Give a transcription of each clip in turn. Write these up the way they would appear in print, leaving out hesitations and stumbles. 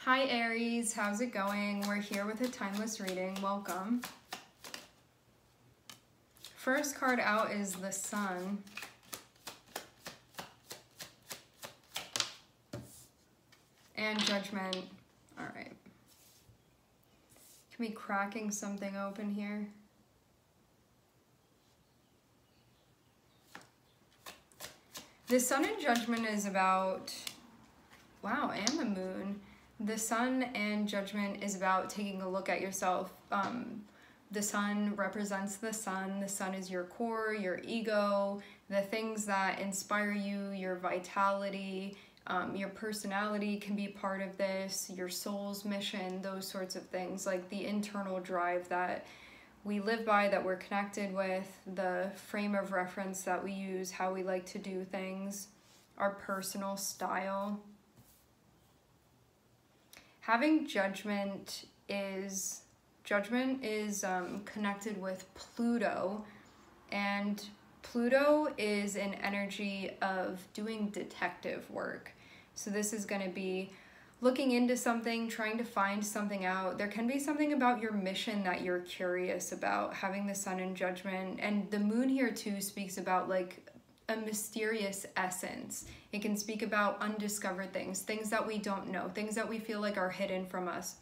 Hi Aries, how's it going? We're here with a timeless reading. Welcome. First card out is the Sun. And Judgment. All right. Can be cracking something open here. The Sun and Judgment is about, wow, and the Moon. The Sun and Judgment is about taking a look at yourself. The Sun represents the Sun. The Sun is your core, your ego, the things that inspire you, your vitality, your personality can be part of this, your soul's mission, those sorts of things, like the internal drive that we live by, that we're connected with, the frame of reference that we use, how we like to do things, our personal style. Having Judgment is connected with Pluto, and Pluto is an energy of doing detective work. So this is going to be looking into something, trying to find something out. There can be something about your mission that you're curious about, having the Sun in Judgment. And the Moon here too speaks about like a mysterious essence. It can speak about undiscovered things, things that we don't know, things that we feel like are hidden from us.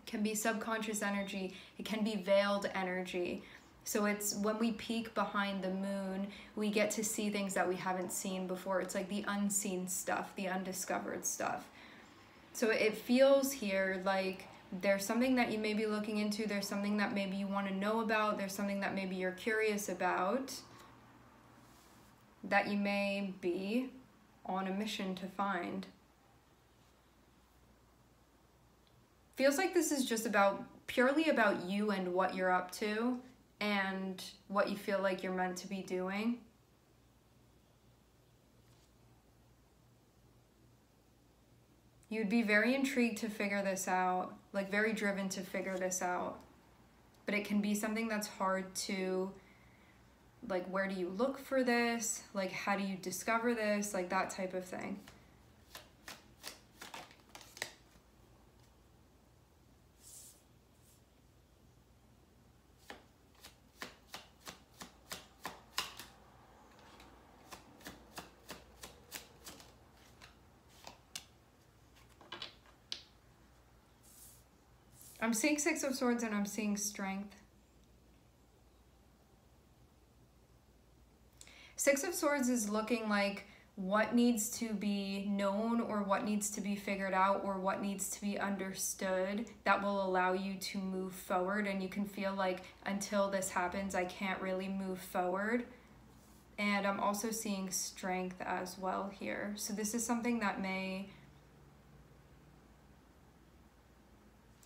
It can be subconscious energy, it can be veiled energy. So it's when we peek behind the Moon, we get to see things that we haven't seen before. It's like the unseen stuff, the undiscovered stuff. So it feels here like there's something that you may be looking into, there's something that maybe you want to know about, there's something that maybe you're curious about, that you may be on a mission to find. Feels like this is just purely about you and what you're up to and what you feel like you're meant to be doing. You'd be very intrigued to figure this out, like very driven to figure this out. But it can be something that's hard to, like, where do you look for this? Like, how do you discover this? Like, that type of thing. I'm seeing Six of Swords and I'm seeing Strength. Six of Swords is looking like what needs to be known or what needs to be figured out or what needs to be understood that will allow you to move forward. And you can feel like until this happens, I can't really move forward. And I'm also seeing Strength as well here. So this is something that may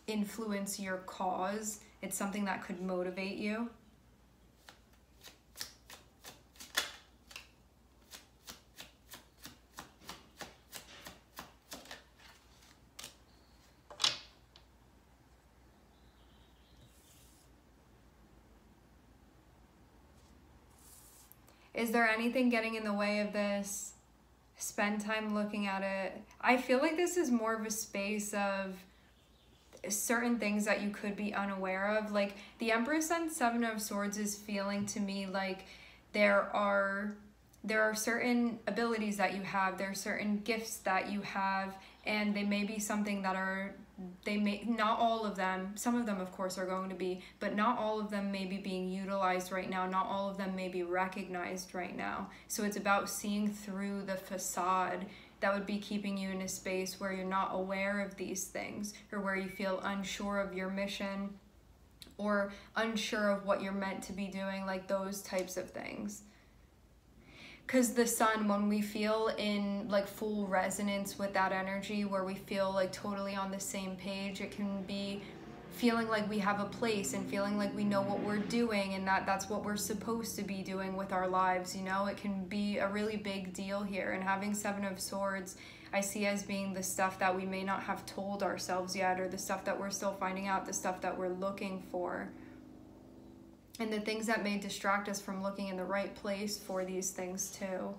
influence your cause. It's something that could motivate you. Is there anything getting in the way of this? Spend time looking at it. I feel like this is more of a space of certain things that you could be unaware of. Like the Empress and Seven of Swords is feeling to me like there are certain abilities that you have, there are certain gifts that you have, and they may be something that are, not all of them, some of them of course are going to be, but not all of them may be being utilized right now, not all of them may be recognized right now. So it's about seeing through the facade that would be keeping you in a space where you're not aware of these things, or where you feel unsure of your mission or unsure of what you're meant to be doing, like those types of things. Because the Sun, when we feel in like full resonance with that energy, where we feel like totally on the same page, it can be feeling like we have a place and feeling like we know what we're doing and that's what we're supposed to be doing with our lives, you know? It can be a really big deal here. And having Seven of Swords, I see as being the stuff that we may not have told ourselves yet, or the stuff that we're still finding out, the stuff that we're looking for. And the things that may distract us from looking in the right place for these things too.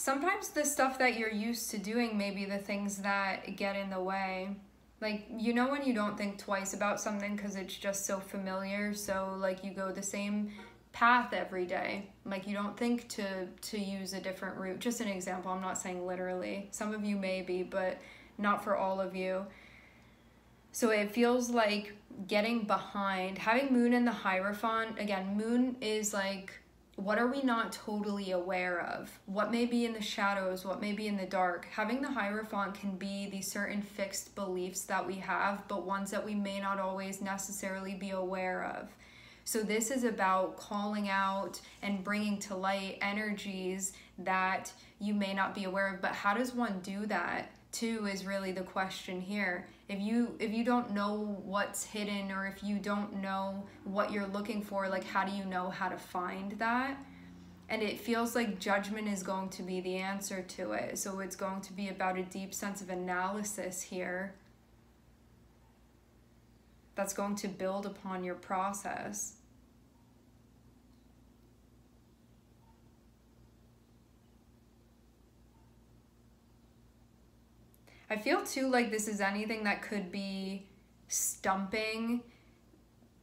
sometimes the stuff that you're used to doing may be the things that get in the way. Like, you know, when you don't think twice about something because it's just so familiar, so like you go the same path every day. Like, you don't think to use a different route. Just an example, I'm not saying literally. Some of you may be, but not for all of you. So it feels like getting behind. Having Moon in the Hierophant, again, Moon is like, what are we not totally aware of? What may be in the shadows? What may be in the dark? Having the Hierophant can be these certain fixed beliefs that we have, but ones that we may not always necessarily be aware of. So this is about calling out and bringing to light energies that you may not be aware of. But how does one do that too is really the question here. If you don't know what's hidden, or if you don't know what you're looking for, like, how do you know how to find that? And it feels like judgment is going to be the answer to it. So it's going to be about a deep sense of analysis here that's going to build upon your process. I feel too like this is anything that could be stumping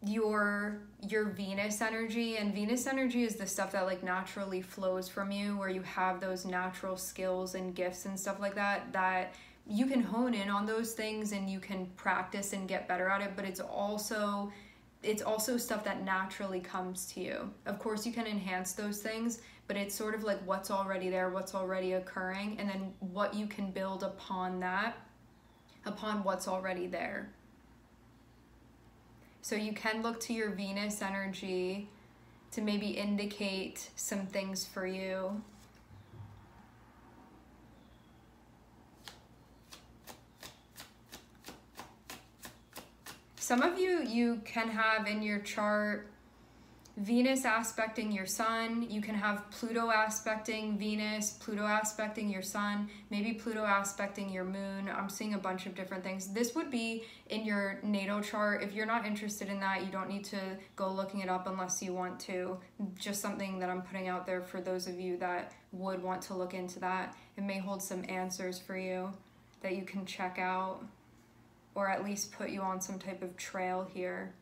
your Venus energy. And Venus energy is the stuff that like naturally flows from you, where you have those natural skills and gifts and stuff like that, that you can hone in on those things and you can practice and get better at it. But it's also stuff that naturally comes to you. Of course, you can enhance those things, but it's sort of like what's already there, what's already occurring, and then what you can build upon that, upon what's already there. So you can look to your Venus energy to maybe indicate some things for you. Some of you can have in your chart Venus aspecting your sun. You can have Pluto aspecting Venus, Pluto aspecting your sun, maybe Pluto aspecting your moon. I'm seeing a bunch of different things. This would be in your natal chart. If you're not interested in that, you don't need to go looking it up unless you want to. Just something that I'm putting out there for those of you that would want to look into that. It may hold some answers for you that you can check out, or at least put you on some type of trail here.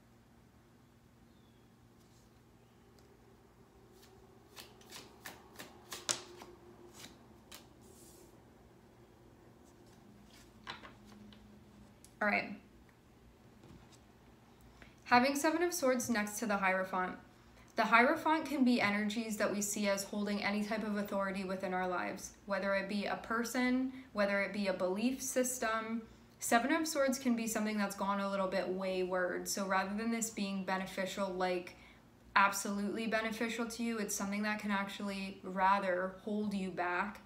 All right. Having Seven of Swords next to the Hierophant. The Hierophant can be energies that we see as holding any type of authority within our lives, whether it be a person, whether it be a belief system. Seven of Swords can be something that's gone a little bit wayward. So rather than this being beneficial, like absolutely beneficial to you, it's something that can actually rather hold you back.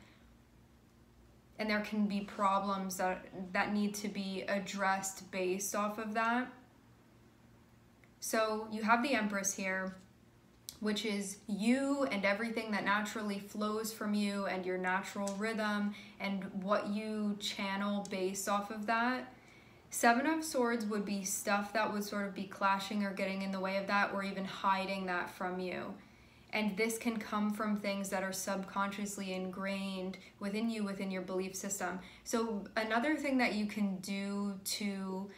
And there can be problems that need to be addressed based off of that. So you have the Empress here, which is you and everything that naturally flows from you and your natural rhythm and what you channel based off of that. Seven of Swords would be stuff that would sort of be clashing or getting in the way of that, or even hiding that from you. And this can come from things that are subconsciously ingrained within you, within your belief system. So another thing that you can do to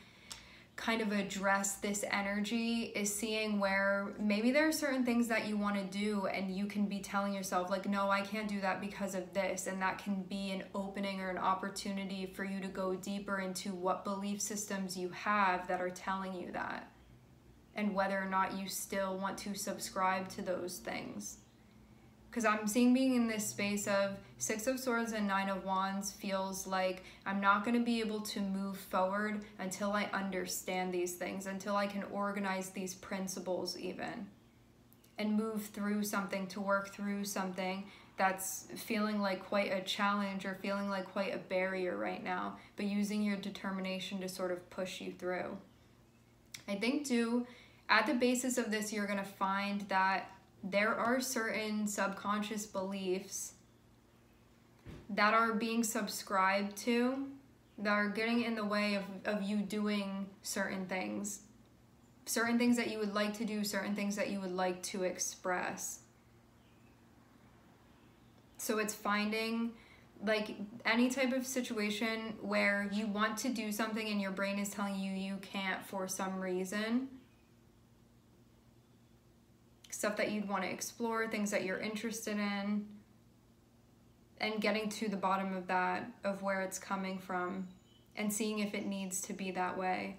kind of address this energy is seeing where maybe there are certain things that you want to do and you can be telling yourself like, no, I can't do that because of this. And that can be an opening or an opportunity for you to go deeper into what belief systems you have that are telling you that, and whether or not you still want to subscribe to those things. Because I'm seeing being in this space of Six of Swords and Nine of Wands feels like I'm not going to be able to move forward until I understand these things, until I can organize these principles even, and move through something, to work through something that's feeling like quite a challenge or feeling like quite a barrier right now, but using your determination to sort of push you through. I think too, at the basis of this, you're going to find that there are certain subconscious beliefs that are being subscribed to that are getting in the way of you doing certain things that you would like to do, certain things that you would like to express. So it's finding like any type of situation where you want to do something and your brain is telling you you can't for some reason. Stuff that you'd want to explore, things that you're interested in, and getting to the bottom of that, of where it's coming from, and seeing if it needs to be that way.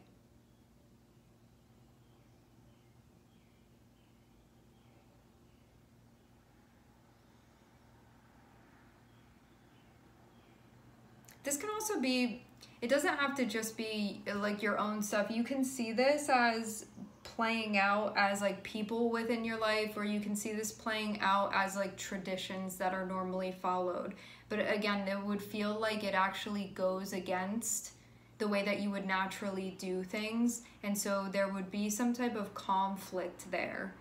This can also be, it doesn't have to just be like your own stuff. You can see this as playing out as like people within your life, or you can see this playing out as like traditions that are normally followed. But again, it would feel like it actually goes against the way that you would naturally do things. And so there would be some type of conflict there.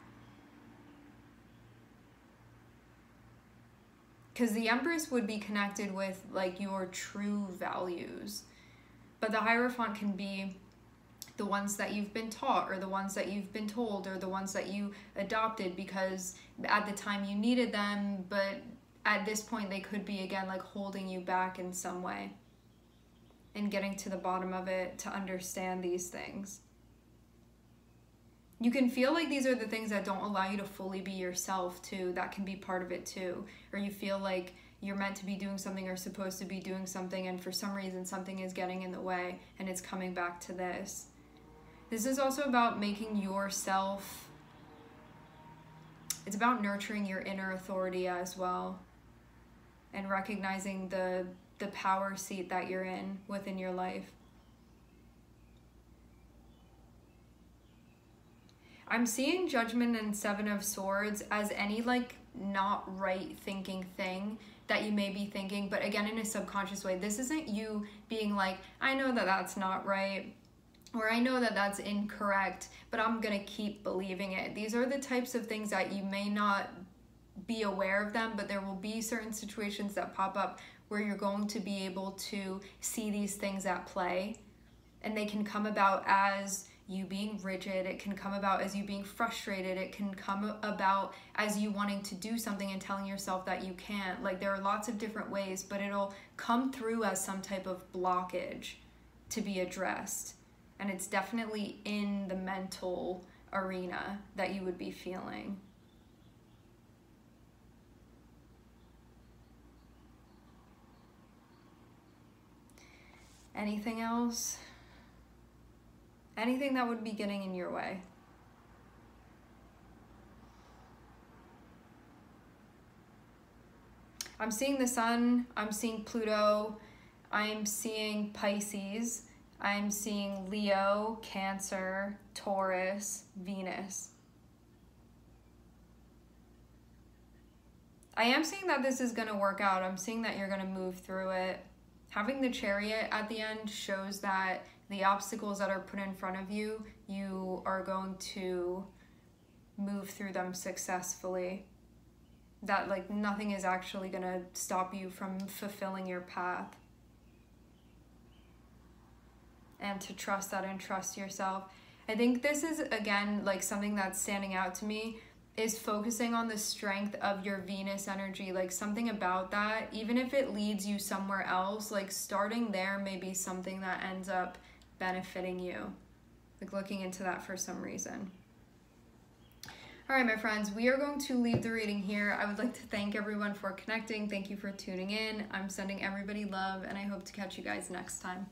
Because the Empress would be connected with like your true values. But the Hierophant can be the ones that you've been taught, or the ones that you've been told, or the ones that you adopted because at the time you needed them, but at this point they could be again like holding you back in some way. And getting to the bottom of it to understand these things. You can feel like these are the things that don't allow you to fully be yourself too. That can be part of it too. Or you feel like you're meant to be doing something or supposed to be doing something, and for some reason something is getting in the way, and it's coming back to this. This is also about making yourself, it's about nurturing your inner authority as well, and recognizing the power seat that you're in within your life. I'm seeing Judgment and Seven of Swords as any like not right thinking thing that you may be thinking, but again in a subconscious way. This isn't you being like, I know that that's not right, or I know that that's incorrect, but I'm gonna keep believing it. These are the types of things that you may not be aware of them, but there will be certain situations that pop up where you're going to be able to see these things at play, and they can come about as you being rigid, it can come about as you being frustrated, it can come about as you wanting to do something and telling yourself that you can't. Like there are lots of different ways, but it'll come through as some type of blockage to be addressed. And it's definitely in the mental arena that you would be feeling. Anything else? Anything that would be getting in your way. I'm seeing the Sun, I'm seeing Pluto, I'm seeing Pisces, I'm seeing Leo, Cancer, Taurus, Venus. I am seeing that this is going to work out. I'm seeing that you're going to move through it. Having the Chariot at the end shows that the obstacles that are put in front of you, you are going to move through them successfully. That like nothing is actually going to stop you from fulfilling your path. And to trust that and trust yourself. I think this is, again, like something that's standing out to me is focusing on the strength of your Venus energy, like something about that, even if it leads you somewhere else, like starting there may be something that ends up benefiting you, like looking into that for some reason. All right, my friends, we are going to leave the reading here. I would like to thank everyone for connecting. Thank you for tuning in. I'm sending everybody love, and I hope to catch you guys next time.